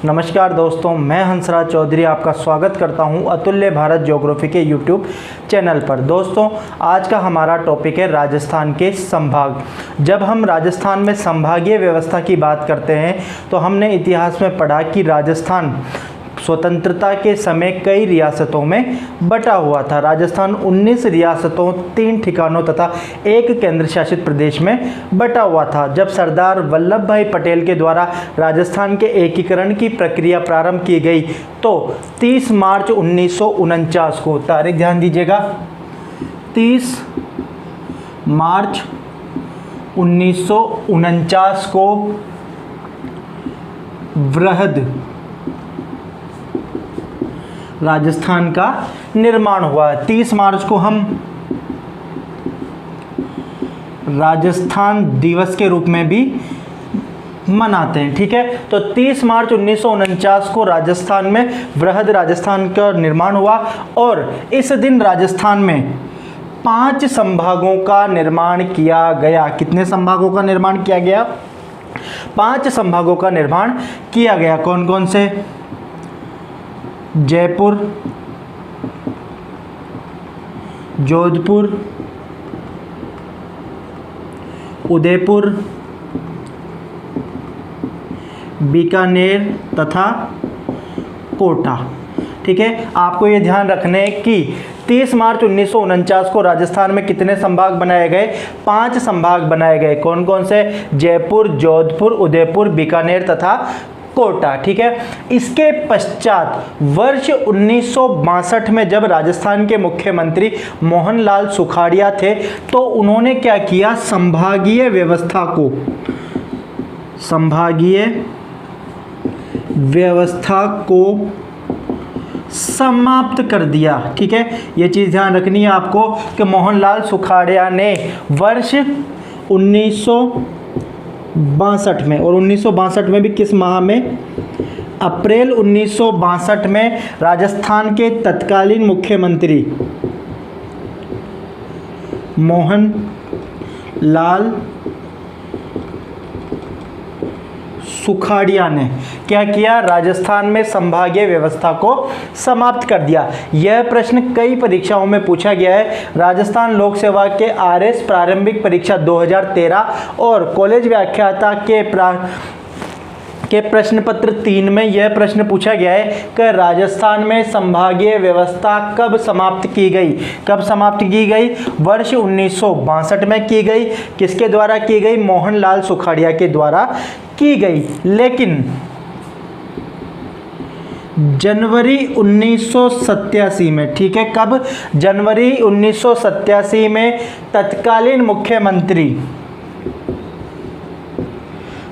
नमस्कार दोस्तों, मैं हंसराज चौधरी आपका स्वागत करता हूं अतुल्य भारत ज्योग्राफी के यूट्यूब चैनल पर। दोस्तों, आज का हमारा टॉपिक है राजस्थान के संभाग। जब हम राजस्थान में संभागीय व्यवस्था की बात करते हैं तो हमने इतिहास में पढ़ा कि राजस्थान स्वतंत्रता के समय कई रियासतों में बटा हुआ था। राजस्थान 19 रियासतों, 3 ठिकानों तथा 1 केंद्र शासित प्रदेश में बटा हुआ था। जब सरदार वल्लभ भाई पटेल के द्वारा राजस्थान के एकीकरण की प्रक्रिया प्रारंभ की गई तो 30 मार्च 1949 को, तारीख ध्यान दीजिएगा, 30 मार्च 1949 को वृहद राजस्थान का निर्माण हुआ है। 30 मार्च को हम राजस्थान दिवस के रूप में भी मनाते हैं, ठीक है। तो 30 मार्च 1949 को राजस्थान में वृहद राजस्थान का निर्माण हुआ और इस दिन राजस्थान में 5 संभागों का निर्माण किया गया। कितने संभागों का निर्माण किया गया? 5 संभागों का निर्माण किया गया। कौन कौन से? जयपुर, जोधपुर, उदयपुर, बीकानेर तथा कोटा, ठीक है। आपको ये ध्यान रखना है कि 30 मार्च 1949 को राजस्थान में कितने संभाग बनाए गए? 5 संभाग बनाए गए। कौन कौन से? जयपुर, जोधपुर, उदयपुर, बीकानेर तथा कोटा, ठीक है। इसके पश्चात वर्ष 1962 में जब राजस्थान के मुख्यमंत्री मोहनलाल सुखाड़िया थे तो उन्होंने क्या किया? संभागीय व्यवस्था को समाप्त कर दिया, ठीक है। यह चीज़ ध्यान रखनी है आपको कि मोहनलाल सुखाड़िया ने वर्ष 1962 में, और 1962 में भी किस माह में? अप्रैल 1962 में राजस्थान के तत्कालीन मुख्यमंत्री मोहन लाल सुखाड़िया ने क्या किया? राजस्थान में संभागीय व्यवस्था को समाप्त कर दिया। यह प्रश्न कई परीक्षाओं में पूछा गया है। राजस्थान लोक सेवा के आरएस प्रारंभिक परीक्षा 2013 और कॉलेज व्याख्याता के प्रश्न पत्र 3 में यह प्रश्न पूछा गया है कि राजस्थान में संभागीय व्यवस्था कब समाप्त की गई? कब समाप्त की गई? वर्ष 1962 में की गई। किसके द्वारा की गई? मोहनलाल सुखाड़िया के द्वारा की गई। लेकिन जनवरी 1987 में, ठीक है, कब? जनवरी 1987 में तत्कालीन मुख्यमंत्री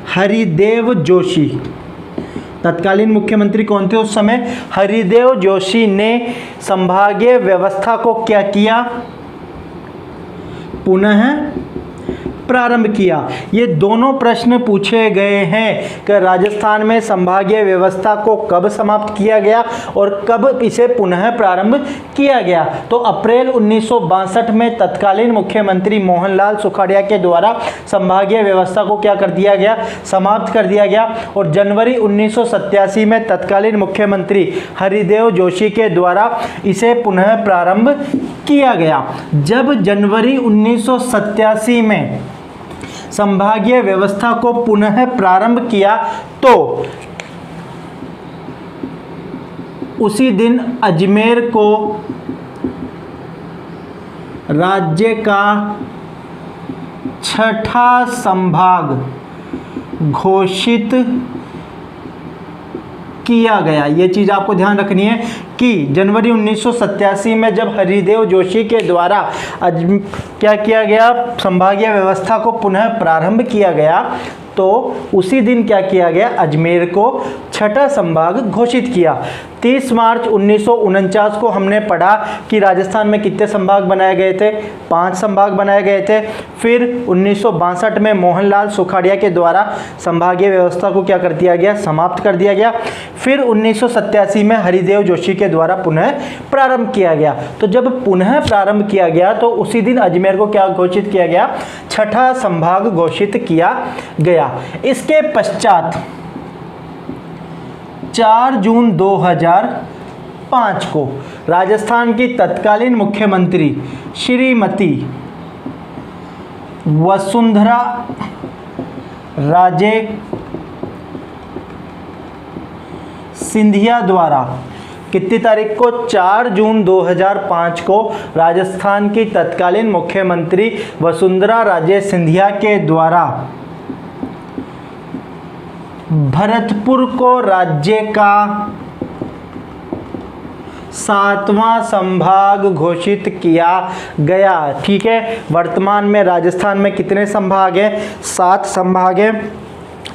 हरिदेव जोशी, तत्कालीन मुख्यमंत्री कौन थे उस समय? हरिदेव जोशी ने संभागीय व्यवस्था को क्या किया? पुनः प्रारंभ किया। ये दोनों प्रश्न पूछे गए हैं कि राजस्थान में संभागीय व्यवस्था को कब समाप्त किया गया और कब इसे पुनः प्रारंभ किया गया। तो अप्रैल 1962 में तत्कालीन मुख्यमंत्री मोहनलाल सुखाड़िया के द्वारा संभागीय व्यवस्था को क्या कर दिया गया? समाप्त कर दिया गया। और जनवरी 1987 में तत्कालीन मुख्यमंत्री हरिदेव जोशी के द्वारा इसे पुनः प्रारंभ किया गया। जब जनवरी 1987 में संभागीय व्यवस्था को पुनः प्रारंभ किया तो उसी दिन अजमेर को राज्य का 6ठा संभाग घोषित किया गया। ये चीज़ आपको ध्यान रखनी है कि जनवरी 1987 में जब हरिदेव जोशी के द्वारा क्या किया गया? संभागीय व्यवस्था को पुनः प्रारंभ किया गया तो उसी दिन क्या किया गया? अजमेर को 6ठा संभाग घोषित किया। 30 मार्च 1949 को हमने पढ़ा कि राजस्थान में कितने संभाग बनाए गए थे? 5 संभाग बनाए गए थे। फिर 1962 में मोहनलाल सुखाड़िया के द्वारा संभागीय व्यवस्था को क्या कर दिया गया? समाप्त कर दिया गया। फिर 1987 में हरिदेव जोशी के द्वारा पुनः प्रारंभ किया गया। तो जब पुनः प्रारंभ किया गया तो उसी दिन अजमेर को क्या घोषित किया गया? 6ठा संभाग घोषित किया गया। इसके पश्चात 4 जून 2005 को राजस्थान की तत्कालीन मुख्यमंत्री श्रीमती वसुंधरा राजे सिंधिया द्वारा कितनी तारीख को? 4 जून 2005 को राजस्थान की तत्कालीन मुख्यमंत्री वसुंधरा राजे सिंधिया के द्वारा भरतपुर को राज्य का 7वां संभाग घोषित किया गया। ठीक है, वर्तमान में राजस्थान में कितने संभाग हैं? 7 संभाग हैं।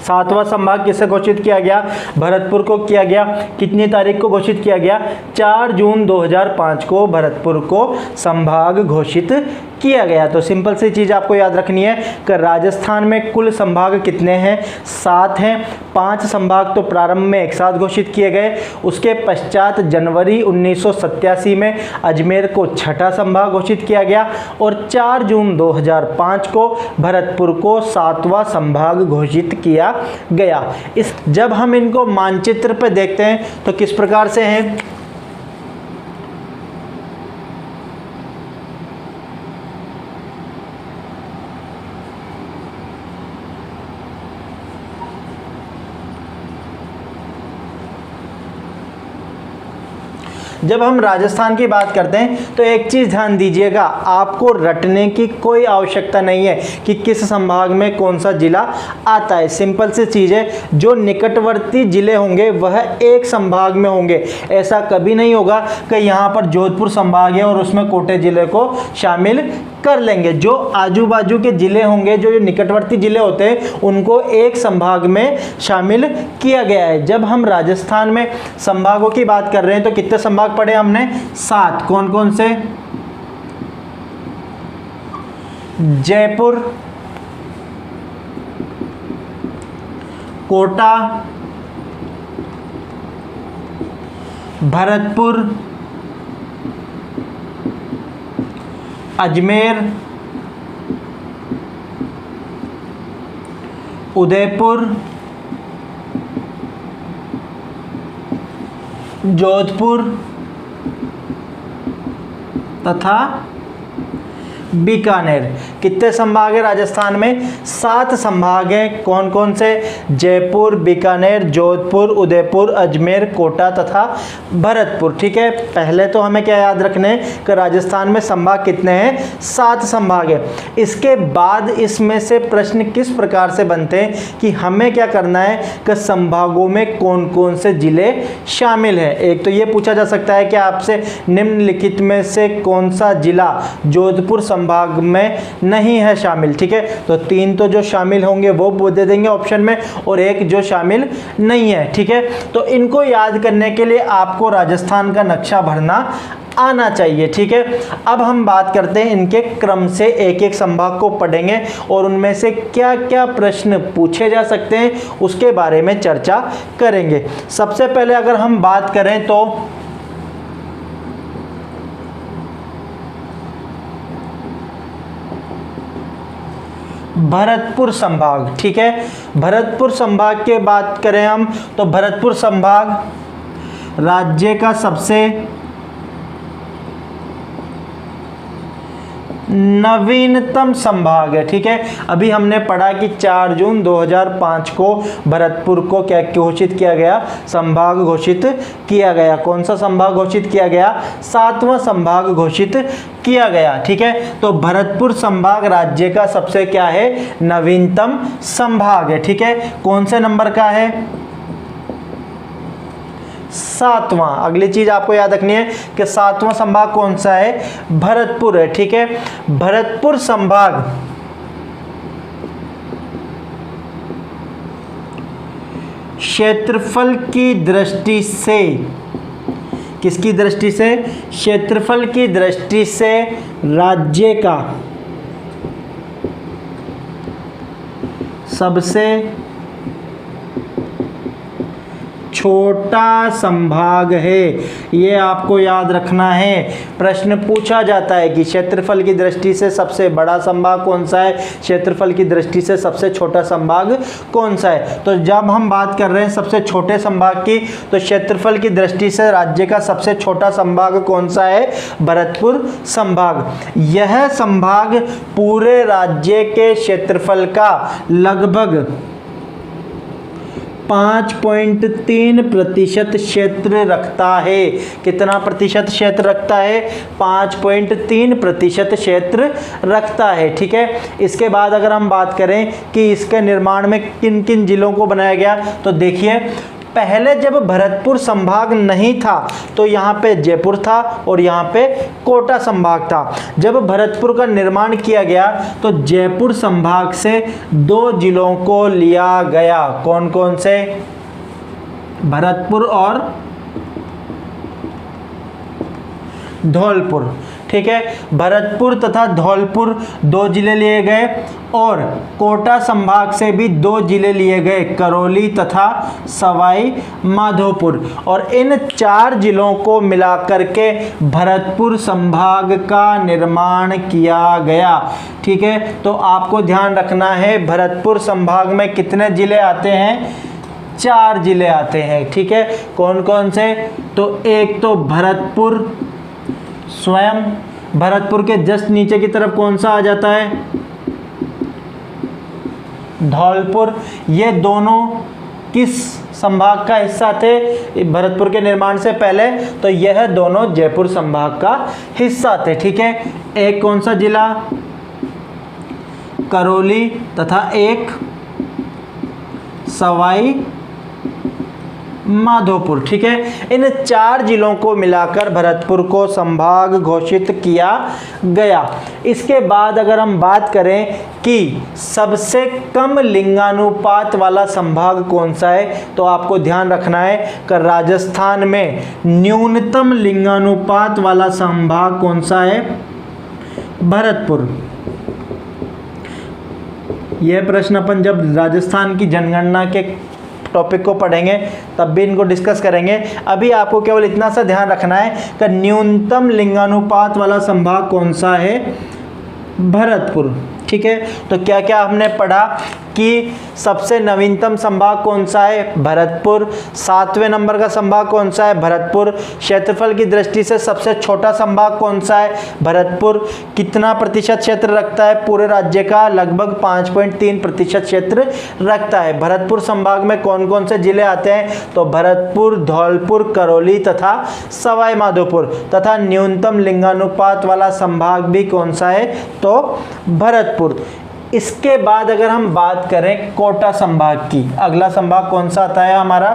7वां संभाग किसे घोषित किया गया? भरतपुर को किया गया। कितनी तारीख को घोषित किया गया? 4 जून 2005 को भरतपुर को संभाग घोषित किया गया। तो सिंपल सी चीज़ आपको याद रखनी है कि राजस्थान में कुल संभाग कितने हैं? 7 हैं। 5 संभाग तो प्रारंभ में एक साथ घोषित किए गए, उसके पश्चात जनवरी 1987 में अजमेर को 6ठा संभाग घोषित किया गया और 4 जून 2005 को भरतपुर को 7वां संभाग घोषित किया गया। जब हम इनको मानचित्र पर देखते हैं तो किस प्रकार से हैं? जब हम राजस्थान की बात करते हैं तो एक चीज़ ध्यान दीजिएगा, आपको रटने की कोई आवश्यकता नहीं है कि किस संभाग में कौन सा जिला आता है। सिंपल सी चीज़ है, जो निकटवर्ती जिले होंगे वह एक संभाग में होंगे। ऐसा कभी नहीं होगा कि यहाँ पर जोधपुर संभाग है और उसमें कोटे जिले को शामिल कर लेंगे। जो आजू बाजू के जिले होंगे, जो निकटवर्ती जिले होते हैं, उनको एक संभाग में शामिल किया गया है। जब हम राजस्थान में संभागों की बात कर रहे हैं तो कितने संभाग पढ़े हमने? 7। कौन कौन से? जयपुर, कोटा, भरतपुर, अजमेर, उदयपुर, जोधपुर तथा बीकानेर। कितने संभाग है राजस्थान में? 7 संभाग हैं। कौन कौन से? जयपुर, बीकानेर, जोधपुर, उदयपुर, अजमेर, कोटा तथा भरतपुर। ठीक है, पहले तो हमें क्या याद रखना है कि राजस्थान में संभाग कितने हैं? 7 संभाग है। इसके बाद इसमें से प्रश्न किस प्रकार से बनते हैं कि हमें क्या करना है कि संभागों में कौन कौन से जिले शामिल हैं। एक तो ये पूछा जा सकता है कि आपसे निम्नलिखित में से कौन सा जिला जोधपुर संभाग में नहीं है शामिल। ठीक है, तो 3 तो जो शामिल होंगे वो दे देंगे ऑप्शन में और एक जो शामिल नहीं है। ठीक है, तो इनको याद करने के लिए आपको राजस्थान का नक्शा भरना आना चाहिए। ठीक है, अब हम बात करते हैं इनके क्रम से, एक एक संभाग को पढ़ेंगे और उनमें से क्या क्या प्रश्न पूछे जा सकते हैं उसके बारे में चर्चा करेंगे। सबसे पहले अगर हम बात करें तो भरतपुर संभाग। ठीक है, भरतपुर संभाग के बात करें हम तो भरतपुर संभाग राज्य का सबसे नवीनतम संभाग है। ठीक है, अभी हमने पढ़ा कि 4 जून 2005 को भरतपुर को क्या घोषित किया गया? संभाग घोषित किया गया। कौन सा संभाग घोषित किया गया? 7वां संभाग घोषित किया गया। ठीक है, तो भरतपुर संभाग राज्य का सबसे क्या है? नवीनतम संभाग है। ठीक है, कौन से नंबर का है? 7वां। अगली चीज आपको याद रखनी है कि 7वां संभाग कौन सा है? भरतपुर है। ठीक है, भरतपुर संभाग क्षेत्रफल की दृष्टि से, किसकी दृष्टि से? क्षेत्रफल की दृष्टि से राज्य का सबसे छोटा संभाग है। ये आपको याद रखना है। प्रश्न पूछा जाता है कि क्षेत्रफल की दृष्टि से सबसे बड़ा संभाग कौन सा है, क्षेत्रफल की दृष्टि से सबसे छोटा संभाग कौन सा है। तो जब हम बात कर रहे हैं सबसे छोटे संभाग की, तो क्षेत्रफल की दृष्टि से राज्य का सबसे छोटा संभाग कौन सा है, भरतपुर संभाग। यह संभाग पूरे राज्य के क्षेत्रफल का लगभग 5.3% क्षेत्र रखता है। कितना प्रतिशत क्षेत्र रखता है, 5.3% क्षेत्र रखता है। ठीक है, इसके बाद अगर हम बात करें कि इसके निर्माण में किन किन जिलों को बनाया गया, तो देखिए पहले जब भरतपुर संभाग नहीं था तो यहाँ पे जयपुर था और यहाँ पे कोटा संभाग था। जब भरतपुर का निर्माण किया गया तो जयपुर संभाग से 2 जिलों को लिया गया। कौन कौन से, भरतपुर और धौलपुर। ठीक है, भरतपुर तथा धौलपुर 2 जिले लिए गए और कोटा संभाग से भी 2 जिले लिए गए, करौली तथा सवाई माधोपुर। और इन 4 जिलों को मिलाकर के भरतपुर संभाग का निर्माण किया गया। ठीक है, तो आपको ध्यान रखना है भरतपुर संभाग में कितने जिले आते हैं, 4 जिले आते हैं। ठीक है, कौन कौन से, तो एक तो भरतपुर स्वयं, भरतपुर के जस्ट नीचे की तरफ कौन सा आ जाता है, धौलपुर। ये दोनों किस संभाग का हिस्सा थे भरतपुर के निर्माण से पहले, तो यह दोनों जयपुर संभाग का हिस्सा थे। ठीक है, एक कौन सा जिला, करौली तथा एक सवाई माधोपुर। ठीक है, इन 4 जिलों को मिलाकर भरतपुर को संभाग घोषित किया गया। इसके बाद अगर हम बात करें कि सबसे कम लिंगानुपात वाला संभाग कौन सा है, तो आपको ध्यान रखना है कि राजस्थान में न्यूनतम लिंगानुपात वाला संभाग कौन सा है, भरतपुर। यह प्रश्न अपन जब राजस्थान की जनगणना के टॉपिक को पढ़ेंगे तब भी इनको डिस्कस करेंगे। अभी आपको केवल इतना सा ध्यान रखना है कि न्यूनतम लिंगानुपात वाला संभाग कौन सा है, भरतपुर। ठीक है, तो क्या क्या हमने पढ़ा कि सबसे नवीनतम संभाग कौन सा है, भरतपुर। 7वें नंबर का संभाग कौन सा है, भरतपुर। क्षेत्रफल की दृष्टि से सबसे छोटा संभाग कौन सा है, भरतपुर। कितना प्रतिशत क्षेत्र रखता है पूरे राज्य का, लगभग 5.3% क्षेत्र रखता है। भरतपुर संभाग में कौन कौन से जिले आते हैं, तो भरतपुर, धौलपुर, करौली तथा सवाई माधोपुर। तथा न्यूनतम लिंगानुपात वाला संभाग भी कौन सा है, तो भरतपुर। इसके बाद अगर हम बात करें कोटा संभाग की, अगला संभाग कौन सा आता है हमारा,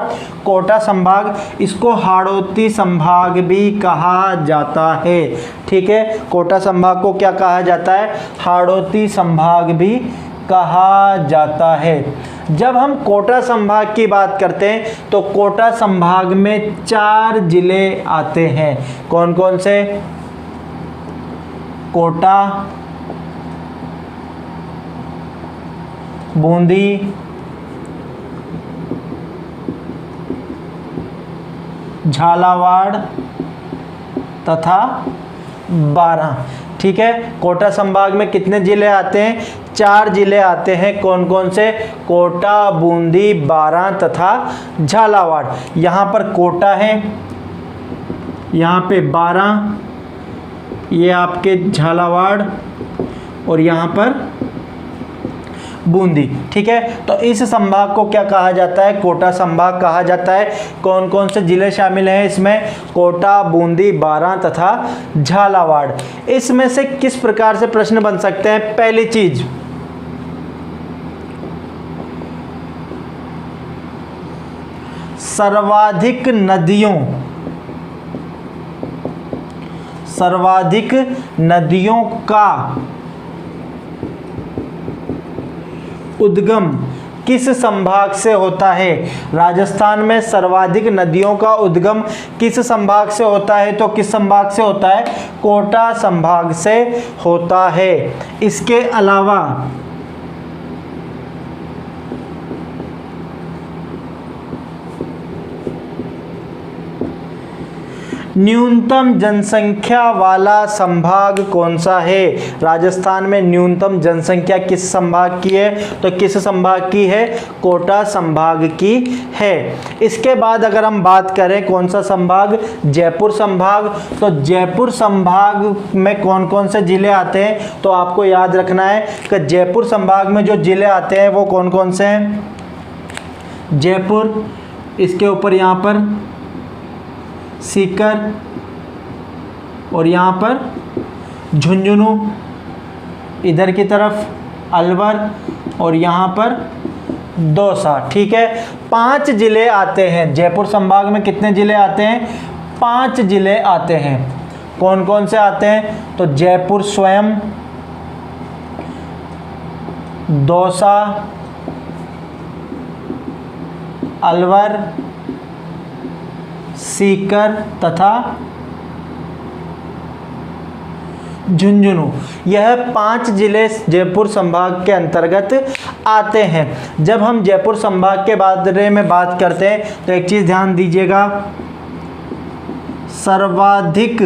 कोटा संभाग। इसको हाड़ौती संभाग भी कहा जाता है। ठीक है, कोटा संभाग को क्या कहा जाता है, हाड़ौती संभाग भी कहा जाता है। जब हम कोटा संभाग की बात करते हैं तो कोटा संभाग में 4 जिले आते हैं। कौन कौन से, कोटा, बूंदी, झालावाड़ तथा बारां। ठीक है, कोटा संभाग में कितने जिले आते हैं, 4 जिले आते हैं। कौन कौन से, कोटा, बूंदी, बारां तथा झालावाड़। यहाँ पर कोटा है, यहाँ पे बारां, ये आपके झालावाड़ और यहाँ पर बूंदी। ठीक है, तो इस संभाग को क्या कहा जाता है, कोटा संभाग कहा जाता है। कौन कौन से जिले शामिल हैं इसमें, कोटा, बूंदी, बारां तथा झालावाड़। इसमें से किस प्रकार से प्रश्न बन सकते हैं, पहली चीज, सर्वाधिक नदियों का उद्गम किस संभाग से होता है। राजस्थान में सर्वाधिक नदियों का उद्गम किस संभाग से होता है, तो किस संभाग से होता है, कोटा संभाग से होता है। इसके अलावा न्यूनतम जनसंख्या वाला संभाग कौन सा है? राजस्थान में न्यूनतम जनसंख्या किस संभाग की है? तो किस संभाग की है? कोटा संभाग की है। इसके बाद अगर हम बात करें कौन सा संभाग? जयपुर संभाग। तो जयपुर संभाग में कौन कौन से जिले आते हैं? तो आपको याद रखना है कि जयपुर संभाग में जो जिले आते हैं वो कौन कौन से हैं? जयपुर, इसके ऊपर यहाँ पर सीकर और यहाँ पर झुंझुनू, इधर की तरफ अलवर और यहाँ पर दौसा। ठीक है, 5 जिले आते हैं जयपुर संभाग में। कितने जिले आते हैं? 5 जिले आते हैं। कौन कौन से आते हैं? तो जयपुर स्वयं, दौसा, अलवर, सीकर तथा झुंझुनू। यह 5 जिले जयपुर संभाग के अंतर्गत आते हैं। जब हम जयपुर संभाग के बारे में बात करते हैं तो एक चीज ध्यान दीजिएगा, सर्वाधिक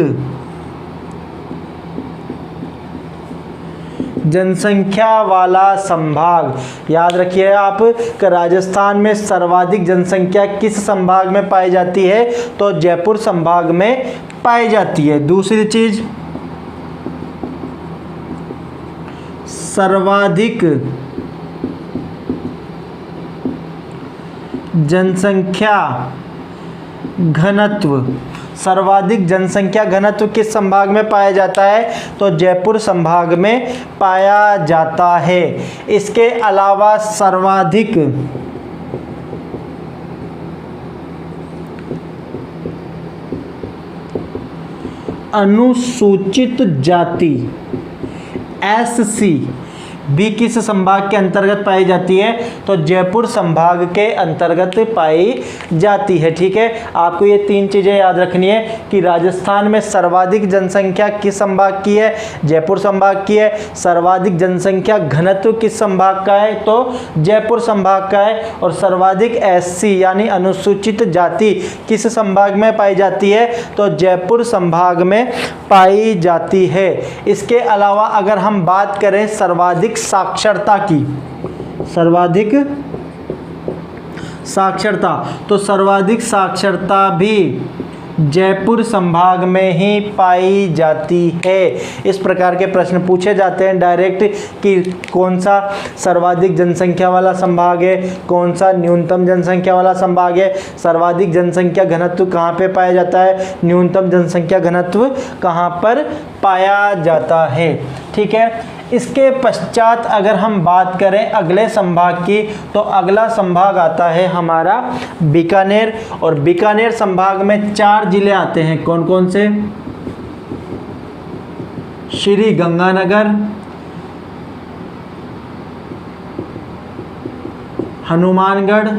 जनसंख्या वाला संभाग, याद रखिए आप कि राजस्थान में सर्वाधिक जनसंख्या किस संभाग में पाई जाती है? तो जयपुर संभाग में पाई जाती है। दूसरी चीज, सर्वाधिक जनसंख्या घनत्व, सर्वाधिक जनसंख्या घनत्व किस संभाग में पाया जाता है? तो जयपुर संभाग में पाया जाता है। इसके अलावा सर्वाधिक अनुसूचित जाति SC भी किस संभाग के अंतर्गत पाई जाती है? तो जयपुर संभाग के अंतर्गत पाई जाती है। ठीक है, आपको ये 3 चीजें याद रखनी है कि राजस्थान में सर्वाधिक जनसंख्या किस संभाग की है? जयपुर संभाग की है। सर्वाधिक जनसंख्या घनत्व किस संभाग का है? तो जयपुर संभाग का है। और सर्वाधिक SC यानी अनुसूचित जाति किस संभाग में पाई जाती है? तो जयपुर संभाग में पाई जाती है। इसके अलावा अगर हम बात करें सर्वाधिक साक्षरता की, सर्वाधिक साक्षरता, तो सर्वाधिक साक्षरता भी जयपुर संभाग में ही पाई जाती है। इस प्रकार के प्रश्न पूछे जाते हैं डायरेक्ट कि कौन सा सर्वाधिक जनसंख्या वाला संभाग है, कौन सा न्यूनतम जनसंख्या वाला संभाग है, सर्वाधिक जनसंख्या घनत्व कहाँ पे पाया जाता है, न्यूनतम जनसंख्या घनत्व कहाँ पर पाया जाता है। ठीक है, इसके पश्चात अगर हम बात करें अगले संभाग की, तो अगला संभाग आता है हमारा बीकानेर। और बीकानेर संभाग में 4 जिले आते हैं। कौन कौन से? श्री गंगानगर, हनुमानगढ़,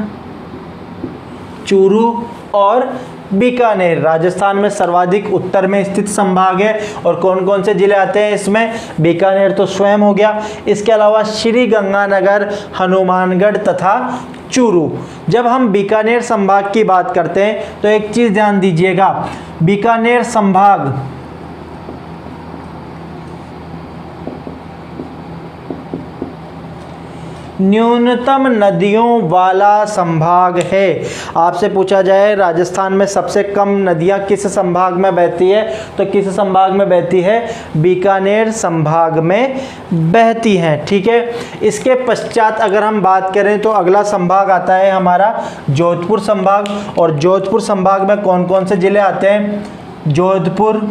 चूरू और बीकानेर। राजस्थान में सर्वाधिक उत्तर में स्थित संभाग है। और कौन कौन से जिले आते हैं इसमें? बीकानेर तो स्वयं हो गया, इसके अलावा श्री गंगानगर, हनुमानगढ़ तथा चूरू। जब हम बीकानेर संभाग की बात करते हैं तो एक चीज ध्यान दीजिएगा, बीकानेर संभाग न्यूनतम नदियों वाला संभाग है। आपसे पूछा जाए राजस्थान में सबसे कम नदियां किस संभाग में बहती है, तो किस संभाग में बहती है? बीकानेर संभाग में बहती हैं। ठीक है, इसके पश्चात अगर हम बात करें तो अगला संभाग आता है हमारा जोधपुर संभाग। और जोधपुर संभाग में कौन कौन से जिले आते हैं? जोधपुर,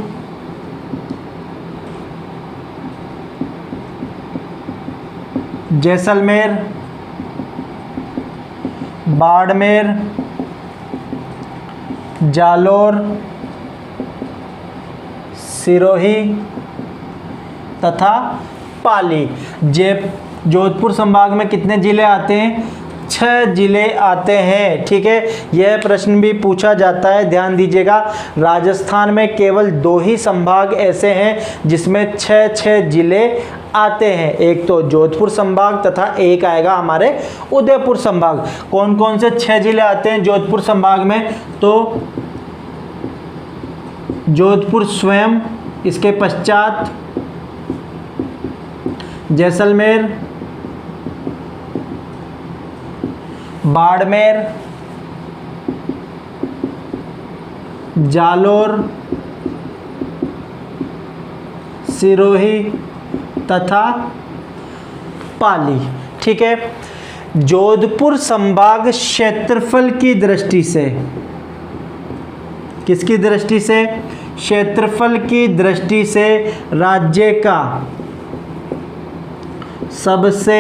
जैसलमेर, बाड़मेर, जालोर, सिरोही तथा पाली। जोधपुर संभाग में कितने जिले आते हैं? 6 जिले आते हैं। ठीक है, यह प्रश्न भी पूछा जाता है, ध्यान दीजिएगा। राजस्थान में केवल 2 ही संभाग ऐसे हैं जिसमें 6 जिले आते हैं, एक तो जोधपुर संभाग तथा एक आएगा हमारे उदयपुर संभाग। कौन कौन से 6 जिले आते हैं जोधपुर संभाग में? तो जोधपुर स्वयं, इसके पश्चात जैसलमेर, बाड़मेर, जालोर, सिरोही तथा पाली। ठीक है, जोधपुर संभाग क्षेत्रफल की दृष्टि से, किसकी दृष्टि से? क्षेत्रफल की दृष्टि से राज्य का सबसे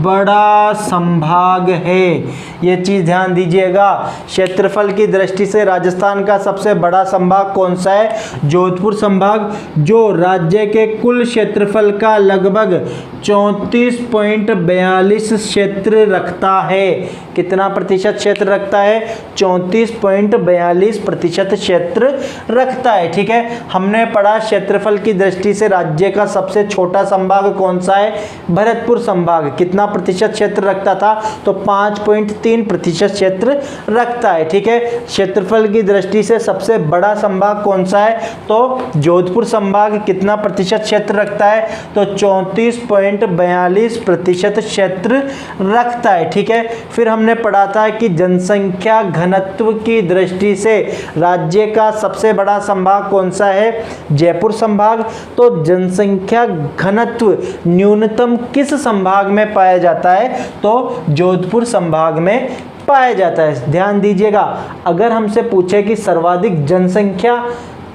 बड़ा संभाग है। ये चीज़ ध्यान दीजिएगा, क्षेत्रफल की दृष्टि से राजस्थान का सबसे बड़ा संभाग कौन सा है? जोधपुर संभाग, जो राज्य के कुल क्षेत्रफल का लगभग 34.42 क्षेत्र रखता है। कितना प्रतिशत क्षेत्र रखता है? 34.42% क्षेत्र रखता है। ठीक है, हमने पढ़ा क्षेत्रफल की दृष्टि से राज्य का सबसे छोटा संभाग कौन सा है? भरतपुर संभाग। कितना प्रतिशत क्षेत्र रखता था? तो 5.3% क्षेत्र रखता है। ठीक है, क्षेत्रफल की दृष्टि से सबसे बड़ा संभाग कौन सा है? तो जोधपुर संभाग। कितना प्रतिशत क्षेत्र रखता है? तो 34.42% क्षेत्र रखता है। ठीक है, फिर हमने पढ़ा था कि जनसंख्या घनत्व की दृष्टि से राज्य का सबसे बड़ा संभाग कौन सा है? जयपुर संभाग। तो जनसंख्या घनत्व न्यूनतम किस संभाग में पाया जाता है? तो जोधपुर संभाग में पाया जाता है। ध्यान दीजिएगा, अगर हमसे पूछे कि सर्वाधिक जनसंख्या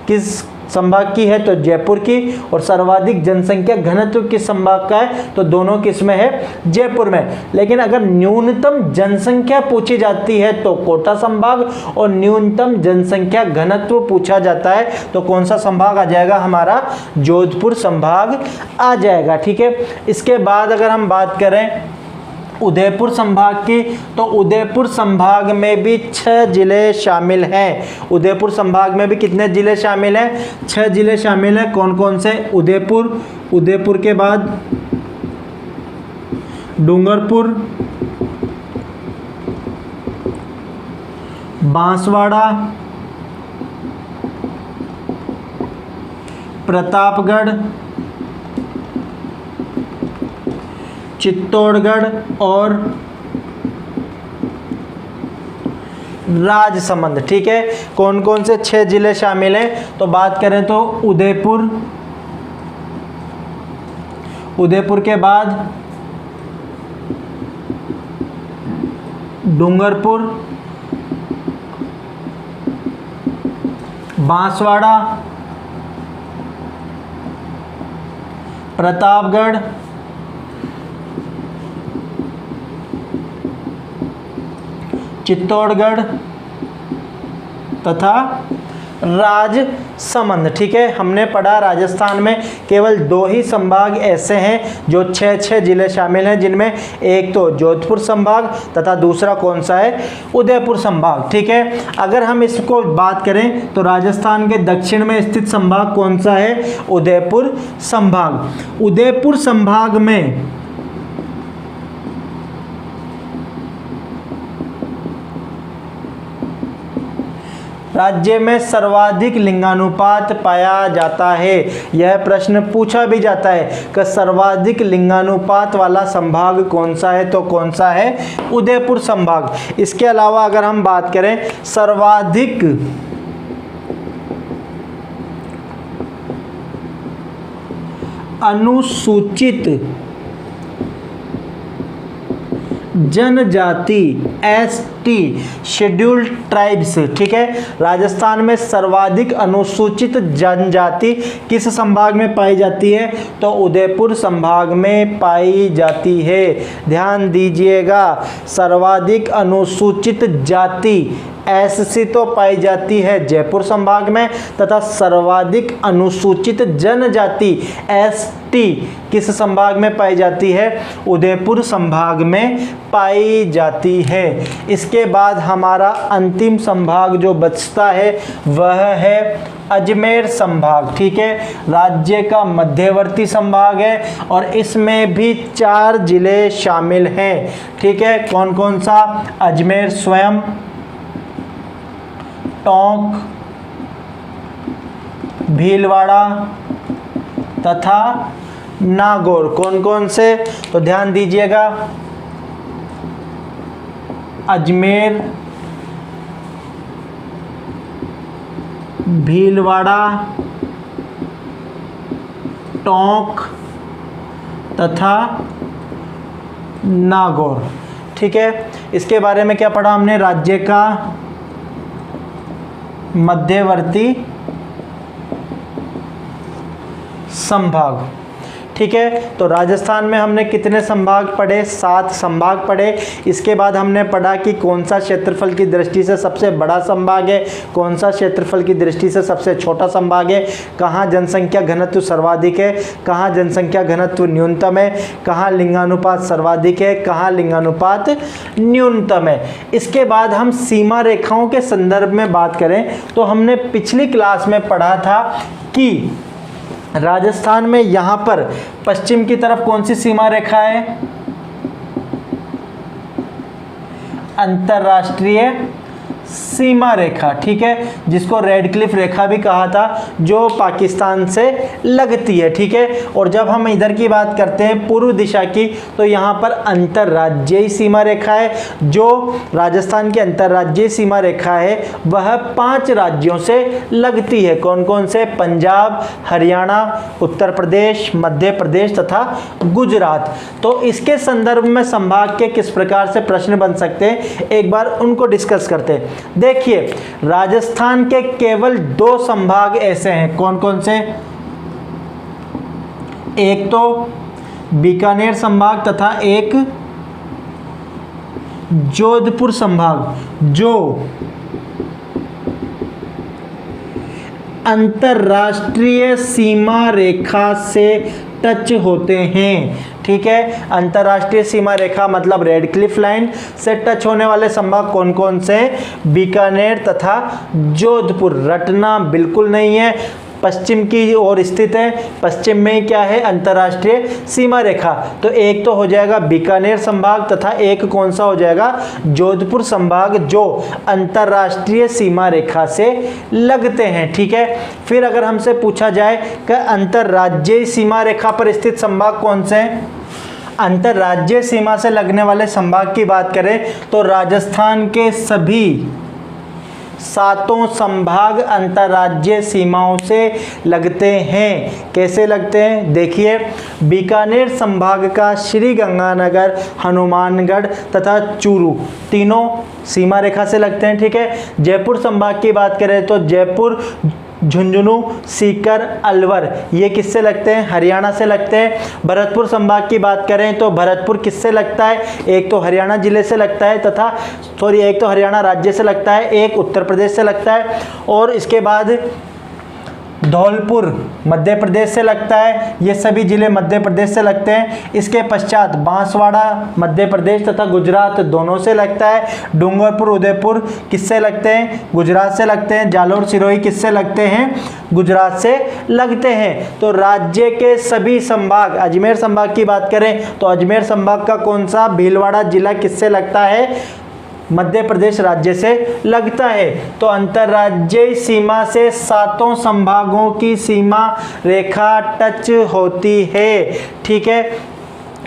किस संभाग की है? तो जयपुर की। और सर्वाधिक जनसंख्या घनत्व किस संभाग का है? तो दोनों किस में है? जयपुर में। लेकिन अगर न्यूनतम जनसंख्या पूछी जाती है तो कोटा संभाग, और न्यूनतम जनसंख्या घनत्व पूछा जाता है तो कौन सा संभाग आ जाएगा? हमारा जोधपुर संभाग आ जाएगा। ठीक है, इसके बाद अगर हम बात करें उदयपुर संभाग की, तो उदयपुर संभाग में भी 6 जिले शामिल हैं। उदयपुर संभाग में भी कितने जिले शामिल हैं? 6 जिले शामिल हैं। कौन कौन से? उदयपुर, उदयपुर के बाद डूंगरपुर, बांसवाड़ा, प्रतापगढ़, चित्तौड़गढ़ और राजसमंद। ठीक है, कौन कौन से 6 जिले शामिल हैं? तो बात करें तो उदयपुर, उदयपुर के बाद डूंगरपुर, बांसवाड़ा, प्रतापगढ़, चित्तौड़गढ़ तथा राजसमंद। ठीक है, हमने पढ़ा राजस्थान में केवल 2 ही संभाग ऐसे हैं जो 6 जिले शामिल हैं, जिनमें एक तो जोधपुर संभाग तथा दूसरा कौन सा है? उदयपुर संभाग। ठीक है, अगर हम इसको बात करें तो राजस्थान के दक्षिण में स्थित संभाग कौन सा है? उदयपुर संभाग। उदयपुर संभाग में राज्य में सर्वाधिक लिंगानुपात पाया जाता है। यह प्रश्न पूछा भी जाता है कि सर्वाधिक लिंगानुपात वाला संभाग कौन सा है? तो कौन सा है? उदयपुर संभाग। इसके अलावा अगर हम बात करें सर्वाधिक अनुसूचित जनजाति एसटी शेड्यूल्ड ट्राइब्स। ठीक है, राजस्थान में सर्वाधिक अनुसूचित जनजाति किस संभाग में पाई जाती है? तो उदयपुर संभाग में पाई जाती है। ध्यान दीजिएगा, सर्वाधिक अनुसूचित जाति एससी तो पाई जाती है जयपुर संभाग में, तथा सर्वाधिक अनुसूचित जनजाति एसटी किस संभाग में पाई जाती है? उदयपुर संभाग में पाई जाती है। इसके बाद हमारा अंतिम संभाग जो बचता है वह है अजमेर संभाग। ठीक है, राज्य का मध्यवर्ती संभाग है और इसमें भी 4 जिले शामिल हैं। ठीक है, कौन कौन सा? अजमेर स्वयं, टोंक, भीलवाड़ा तथा नागौर। कौन कौन से? तो ध्यान दीजिएगा, अजमेर, भीलवाड़ा, टोंक तथा नागौर। ठीक है, इसके बारे में क्या पढ़ा हमने? राज्य का मध्यवर्ती संभाग। ठीक है, तो राजस्थान में हमने कितने संभाग पढ़े? 7 संभाग पढ़े। इसके बाद हमने पढ़ा कि कौन सा क्षेत्रफल की दृष्टि से सबसे बड़ा संभाग है, कौन सा क्षेत्रफल की दृष्टि से सबसे छोटा संभाग है, कहाँ जनसंख्या घनत्व सर्वाधिक है, कहाँ जनसंख्या घनत्व न्यूनतम है, कहाँ लिंगानुपात सर्वाधिक है, कहाँ लिंगानुपात न्यूनतम है। इसके बाद हम सीमा रेखाओं के संदर्भ में बात करें तो हमने पिछली क्लास में पढ़ा था कि राजस्थान में यहाँ पर पश्चिम की तरफ कौन सी सीमा रेखा है? अंतरराष्ट्रीय सीमा रेखा। ठीक है, जिसको रेड क्लिफ रेखा भी कहा था, जो पाकिस्तान से लगती है। ठीक है, और जब हम इधर की बात करते हैं पूर्व दिशा की, तो यहाँ पर अंतरराज्यीय सीमा रेखा है। जो राजस्थान की अंतरराज्यीय सीमा रेखा है वह 5 राज्यों से लगती है। कौन कौन से? पंजाब, हरियाणा, उत्तर प्रदेश, मध्य प्रदेश तथा गुजरात। तो इसके संदर्भ में संभाग के किस प्रकार से प्रश्न बन सकते हैं, एक बार उनको डिस्कस करते हैं। देखिए, राजस्थान के केवल 2 संभाग ऐसे हैं। कौन कौन से? एक तो बीकानेर संभाग तथा एक जोधपुर संभाग, जो अंतरराष्ट्रीय सीमा रेखा से टच होते हैं। ठीक है, अंतरराष्ट्रीय सीमा रेखा मतलब रेड क्लिफ लाइन से टच होने वाले संभाग कौन कौन से? बीकानेर तथा जोधपुर। रटना बिल्कुल नहीं है, पश्चिम की ओर स्थित है। पश्चिम में क्या है? अंतरराष्ट्रीय सीमा रेखा। तो एक तो हो जाएगा बीकानेर संभाग तथा एक कौन सा हो जाएगा? जोधपुर संभाग, जो अंतरराष्ट्रीय सीमा रेखा से लगते हैं। ठीक है, फिर अगर हमसे पूछा जाए कि अंतरराज्यीय सीमा रेखा पर स्थित संभाग कौन से हैं? अंतरराज्यीय सीमा से लगने वाले संभाग की बात करें तो राजस्थान के सभी 7 संभाग अंतर्राज्यीय सीमाओं से लगते हैं। कैसे लगते हैं? देखिए, बीकानेर संभाग का श्री गंगानगर, हनुमानगढ़ तथा चूरू तीनों सीमा रेखा से लगते हैं। ठीक है, जयपुर संभाग की बात करें तो जयपुर, झुंझुनू, सीकर, अलवर ये किससे लगते हैं? हरियाणा से लगते हैं। भरतपुर संभाग की बात करें तो भरतपुर किससे लगता है? एक तो हरियाणा जिले से लगता है तथा एक तो हरियाणा राज्य से लगता है, एक उत्तर प्रदेश से लगता है। और इसके बाद धौलपुर मध्य प्रदेश से लगता है। ये सभी जिले मध्य प्रदेश से लगते हैं। इसके पश्चात बांसवाड़ा मध्य प्रदेश तथा गुजरात दोनों से लगता है। डूंगरपुर, उदयपुर किससे लगते हैं? गुजरात से लगते हैं। जालोर, सिरोही किससे लगते हैं? गुजरात से लगते हैं। तो राज्य के सभी संभाग, अजमेर संभाग की बात करें तो अजमेर संभाग का कौन सा? भीलवाड़ा जिला किससे लगता है? मध्य प्रदेश राज्य से लगता है। तो अंतरराज्यीय सीमा से 7 संभागों की सीमा रेखा टच होती है। ठीक है,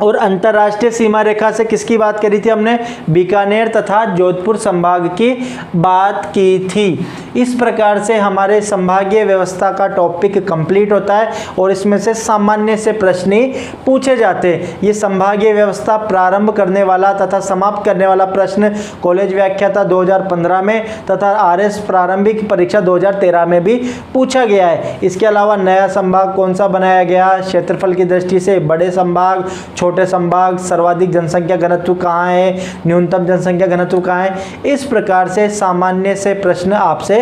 और अंतर्राष्ट्रीय सीमा रेखा से किसकी बात करी थी हमने? बीकानेर तथा जोधपुर संभाग की बात की थी। इस प्रकार से हमारे संभागीय व्यवस्था का टॉपिक कंप्लीट होता है और इसमें से सामान्य से प्रश्न ही पूछे जाते हैं। ये संभागीय व्यवस्था प्रारंभ करने वाला तथा समाप्त करने वाला प्रश्न कॉलेज व्याख्याता 2015 में तथा आरएस प्रारंभिक परीक्षा 2013 में भी पूछा गया है। इसके अलावा नया संभाग कौन सा बनाया गया? क्षेत्रफल की दृष्टि से बड़े संभाग, छोटे संभाग, सर्वाधिक जनसंख्या घनत्व कहाँ है, न्यूनतम जनसंख्या घनत्व कहाँ है। इस प्रकार से सामान्य से प्रश्न आपसे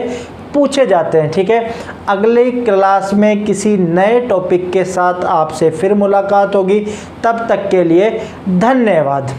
पूछे जाते हैं। ठीक है, अगली क्लास में किसी नए टॉपिक के साथ आपसे फिर मुलाकात होगी। तब तक के लिए धन्यवाद।